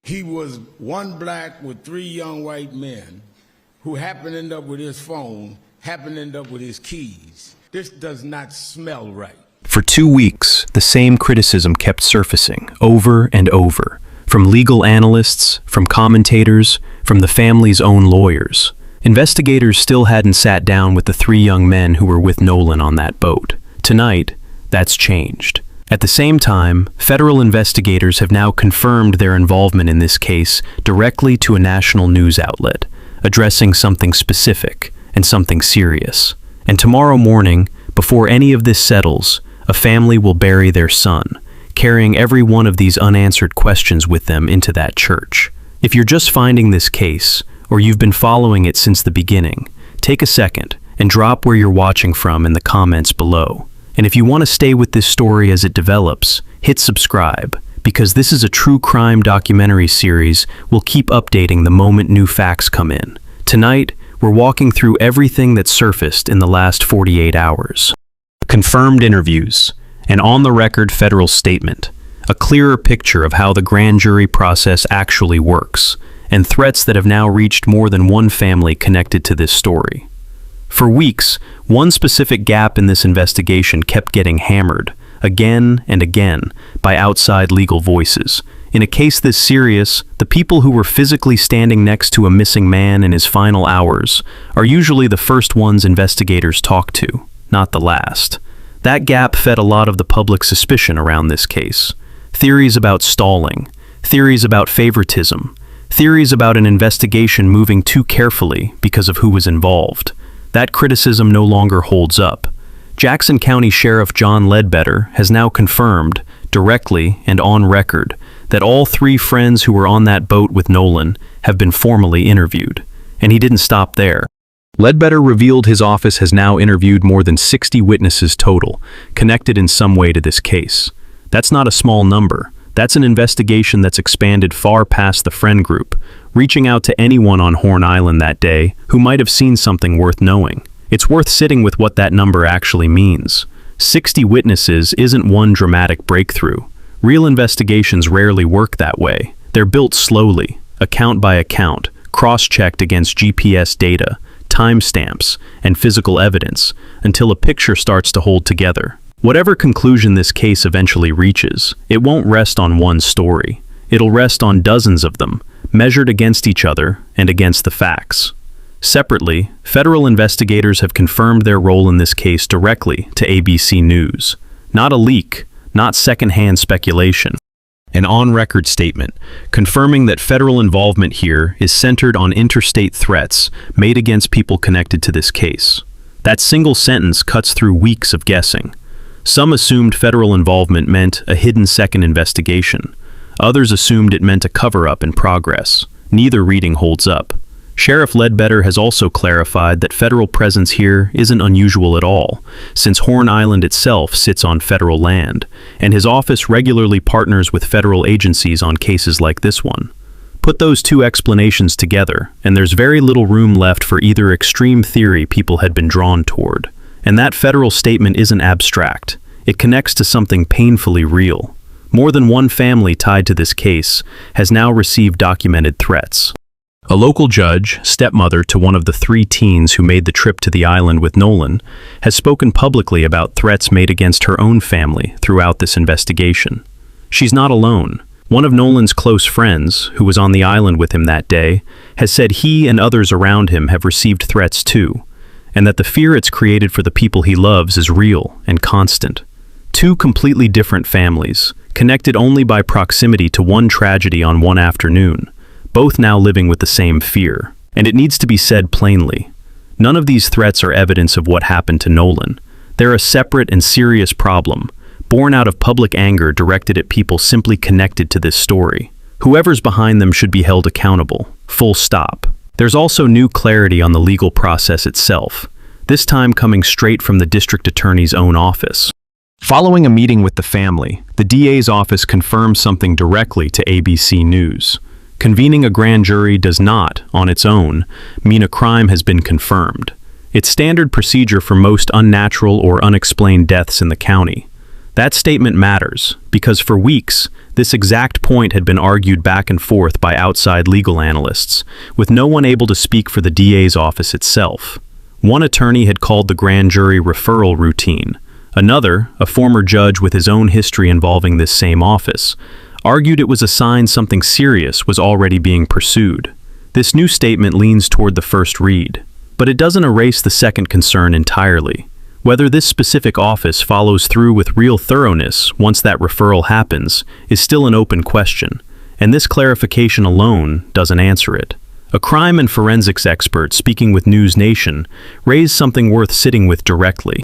He was one black with three young white men who happened to end up with his phone, happened to end up with his keys. This does not smell right. For 2 weeks, the same criticism kept surfacing over and over, from legal analysts, from commentators, from the family's own lawyers. Investigators still hadn't sat down with the 3 young men who were with Nolan on that boat. Tonight, that's changed. At the same time, federal investigators have now confirmed their involvement in this case directly to a national news outlet, addressing something specific and something serious. And tomorrow morning, before any of this settles, a family will bury their son, carrying every one of these unanswered questions with them into that church. If you're just finding this case, or you've been following it since the beginning, take a second and drop where you're watching from in the comments below. And if you want to stay with this story as it develops, hit subscribe, because this is a true crime documentary series we'll keep updating the moment new facts come in. Tonight, we're walking through everything that surfaced in the last 48 hours. Confirmed interviews, an on-the-record federal statement, a clearer picture of how the grand jury process actually works, and threats that have now reached more than one family connected to this story. For weeks, one specific gap in this investigation kept getting hammered, again and again, by outside legal voices. In a case this serious, the people who were physically standing next to a missing man in his final hours are usually the first ones investigators talk to, not the last. That gap fed a lot of the public suspicion around this case. Theories about stalling, theories about favoritism, theories about an investigation moving too carefully because of who was involved. That criticism no longer holds up. Jackson County Sheriff John Ledbetter has now confirmed, directly and on record, that all 3 friends who were on that boat with Nolan have been formally interviewed. And he didn't stop there. Ledbetter revealed his office has now interviewed more than 60 witnesses total, connected in some way to this case. That's not a small number. That's an investigation that's expanded far past the friend group, reaching out to anyone on Horn Island that day who might have seen something worth knowing. It's worth sitting with what that number actually means. 60 witnesses isn't one dramatic breakthrough. Real investigations rarely work that way. They're built slowly, account by account, cross-checked against GPS data, timestamps, and physical evidence, until a picture starts to hold together. Whatever conclusion this case eventually reaches, it won't rest on one story. It'll rest on dozens of them, measured against each other and against the facts. Separately, federal investigators have confirmed their role in this case directly to ABC News. Not a leak, not secondhand speculation. An on-record statement, confirming that federal involvement here is centered on interstate threats made against people connected to this case. That single sentence cuts through weeks of guessing. Some assumed federal involvement meant a hidden second investigation. Others assumed it meant a cover-up in progress. Neither reading holds up. Sheriff Ledbetter has also clarified that federal presence here isn't unusual at all, since Horn Island itself sits on federal land, and his office regularly partners with federal agencies on cases like this one. Put those 2 explanations together, and there's very little room left for either extreme theory people had been drawn toward. And that federal statement isn't abstract. It connects to something painfully real. More than one family tied to this case has now received documented threats. A local judge, stepmother to one of the 3 teens who made the trip to the island with Nolan, has spoken publicly about threats made against her own family throughout this investigation. She's not alone. One of Nolan's close friends, who was on the island with him that day, has said he and others around him have received threats too, and that the fear it's created for the people he loves is real and constant. 2 completely different families, connected only by proximity to one tragedy on one afternoon, both now living with the same fear. And it needs to be said plainly. None of these threats are evidence of what happened to Nolan. They're a separate and serious problem, born out of public anger directed at people simply connected to this story. Whoever's behind them should be held accountable. Full stop. There's also new clarity on the legal process itself, this time coming straight from the district attorney's own office. Following a meeting with the family, the DA's office confirmed something directly to ABC News. Convening a grand jury does not, on its own, mean a crime has been confirmed. It's standard procedure for most unnatural or unexplained deaths in the county. That statement matters, because for weeks, this exact point had been argued back and forth by outside legal analysts, with no one able to speak for the DA's office itself. One attorney had called the grand jury referral routine. Another, a former judge with his own history involving this same office, argued it was a sign something serious was already being pursued. This new statement leans toward the first read, but it doesn't erase the second concern entirely. Whether this specific office follows through with real thoroughness once that referral happens is still an open question, and this clarification alone doesn't answer it. A crime and forensics expert speaking with News Nation raised something worth sitting with directly.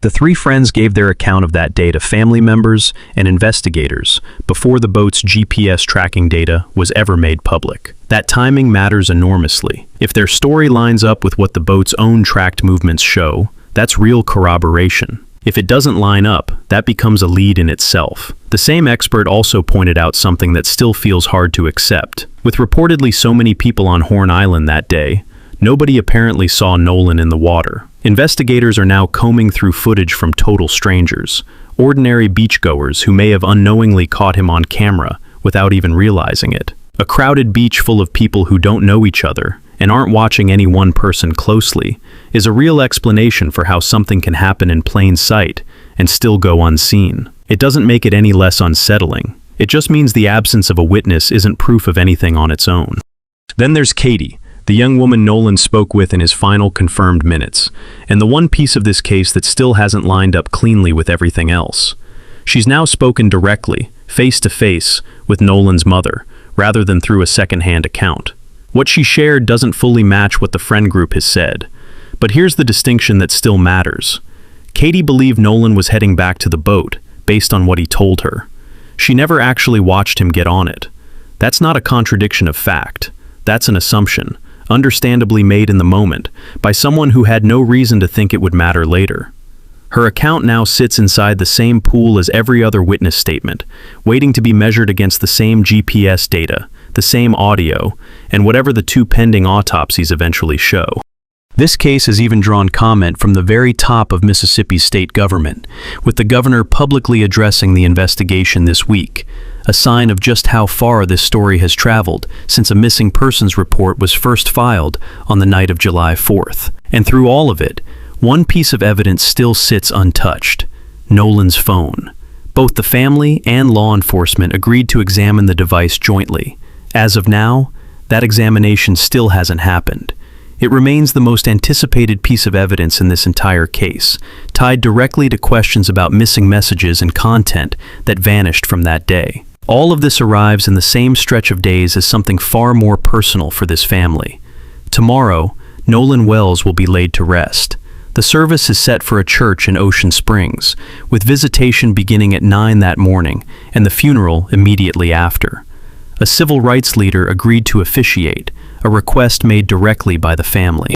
The three friends gave their account of that day to family members and investigators before the boat's GPS tracking data was ever made public. That timing matters enormously. If their story lines up with what the boat's own tracked movements show, that's real corroboration. If it doesn't line up, that becomes a lead in itself. The same expert also pointed out something that still feels hard to accept. With reportedly so many people on Horn Island that day, nobody apparently saw Nolan in the water. Investigators are now combing through footage from total strangers, ordinary beachgoers who may have unknowingly caught him on camera without even realizing it. A crowded beach full of people who don't know each other and aren't watching any one person closely is a real explanation for how something can happen in plain sight and still go unseen. It doesn't make it any less unsettling. It just means the absence of a witness isn't proof of anything on its own. Then there's Katie, the young woman Nolan spoke with in his final confirmed minutes, and the one piece of this case that still hasn't lined up cleanly with everything else. She's now spoken directly, face to face, with Nolan's mother, rather than through a second-hand account. What she shared doesn't fully match what the friend group has said, but here's the distinction that still matters. Katie believed Nolan was heading back to the boat, based on what he told her. She never actually watched him get on it. That's not a contradiction of fact. That's an assumption, understandably made in the moment, by someone who had no reason to think it would matter later. Her account now sits inside the same pool as every other witness statement, waiting to be measured against the same GPS data, the same audio, and whatever the two pending autopsies eventually show. This case has even drawn comment from the very top of Mississippi's state government, with the governor publicly addressing the investigation this week, a sign of just how far this story has traveled since a missing persons report was first filed on the night of July 4th. And through all of it, one piece of evidence still sits untouched: Nolan's phone. Both the family and law enforcement agreed to examine the device jointly. As of now, that examination still hasn't happened. It remains the most anticipated piece of evidence in this entire case, tied directly to questions about missing messages and content that vanished from that day. All of this arrives in the same stretch of days as something far more personal for this family. Tomorrow, Nolan Wells will be laid to rest. The service is set for a church in Ocean Springs, with visitation beginning at 9 that morning and the funeral immediately after. A civil rights leader agreed to officiate, a request made directly by the family.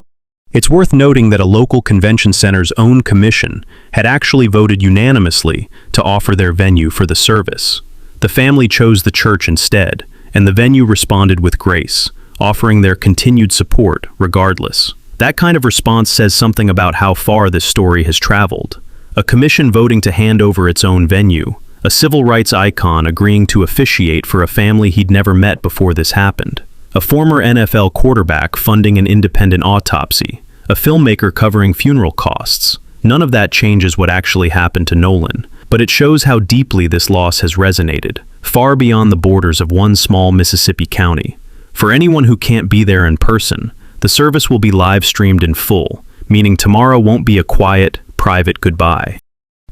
It's worth noting that a local convention center's own commission had actually voted unanimously to offer their venue for the service. The family chose the church instead, and the venue responded with grace, offering their continued support regardless. That kind of response says something about how far this story has traveled. A commission voting to hand over its own venue, a civil rights icon agreeing to officiate for a family he'd never met before this happened, a former NFL quarterback funding an independent autopsy, a filmmaker covering funeral costs. None of that changes what actually happened to Nolan, but it shows how deeply this loss has resonated, far beyond the borders of one small Mississippi county. For anyone who can't be there in person, the service will be live-streamed in full, meaning tomorrow won't be a quiet, private goodbye.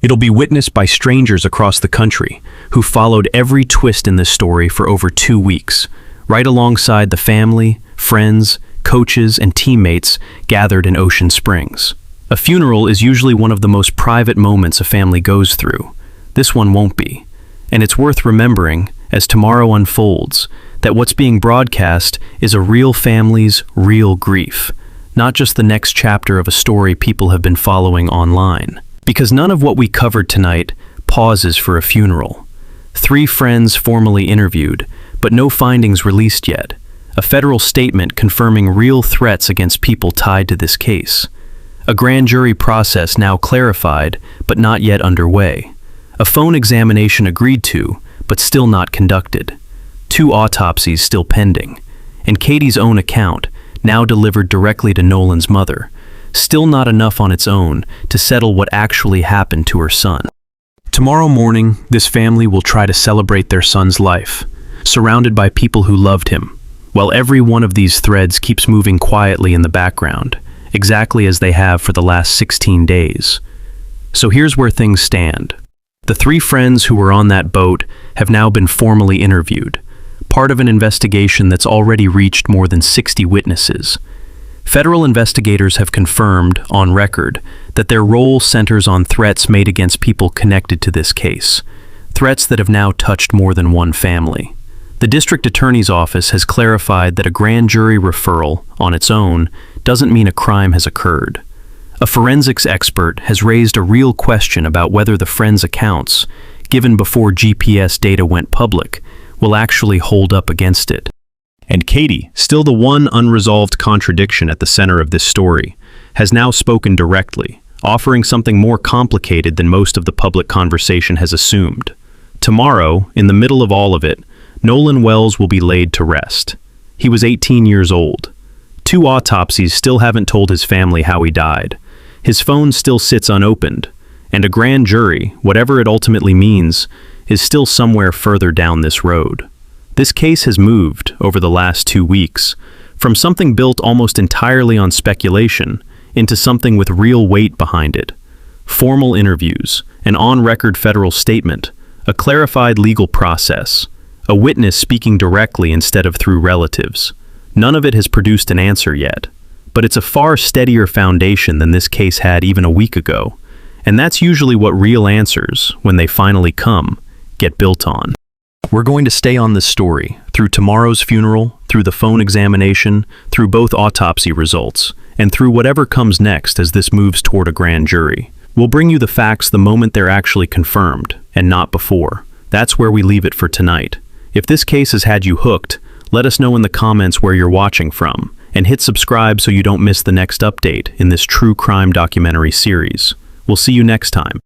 It'll be witnessed by strangers across the country who followed every twist in this story for over 2 weeks, right alongside the family, friends, coaches, and teammates gathered in Ocean Springs. A funeral is usually one of the most private moments a family goes through. This one won't be. And it's worth remembering, as tomorrow unfolds, that what's being broadcast is a real family's real grief, not just the next chapter of a story people have been following online. Because none of what we covered tonight pauses for a funeral. 3 friends formally interviewed, but no findings released yet. A federal statement confirming real threats against people tied to this case. A grand jury process now clarified, but not yet underway. A phone examination agreed to, but still not conducted. 2 autopsies still pending. And Katie's own account, now delivered directly to Nolan's mother, still not enough on its own to settle what actually happened to her son. Tomorrow morning, this family will try to celebrate their son's life, surrounded by people who loved him, while every one of these threads keeps moving quietly in the background, exactly as they have for the last 16 days. So here's where things stand. The 3 friends who were on that boat have now been formally interviewed, part of an investigation that's already reached more than 60 witnesses. Federal investigators have confirmed, on record, that their role centers on threats made against people connected to this case, threats that have now touched more than one family. The district attorney's office has clarified that a grand jury referral, on its own, doesn't mean a crime has occurred. A forensics expert has raised a real question about whether the friends' accounts, given before GPS data went public, will actually hold up against it. And Katie, still the one unresolved contradiction at the center of this story, has now spoken directly, offering something more complicated than most of the public conversation has assumed. Tomorrow, in the middle of all of it, Nolan Wells will be laid to rest. He was 18 years old. 2 autopsies still haven't told his family how he died. His phone still sits unopened, and a grand jury, whatever it ultimately means, is still somewhere further down this road. This case has moved, over the last 2 weeks, from something built almost entirely on speculation into something with real weight behind it. Formal interviews, an on-record federal statement, a clarified legal process, a witness speaking directly instead of through relatives. None of it has produced an answer yet, but it's a far steadier foundation than this case had even a week ago, and that's usually what real answers, when they finally come, get built on. We're going to stay on this story, through tomorrow's funeral, through the phone examination, through both autopsy results, and through whatever comes next as this moves toward a grand jury. We'll bring you the facts the moment they're actually confirmed, and not before. That's where we leave it for tonight. If this case has had you hooked, let us know in the comments where you're watching from, and hit subscribe so you don't miss the next update in this true crime documentary series. We'll see you next time.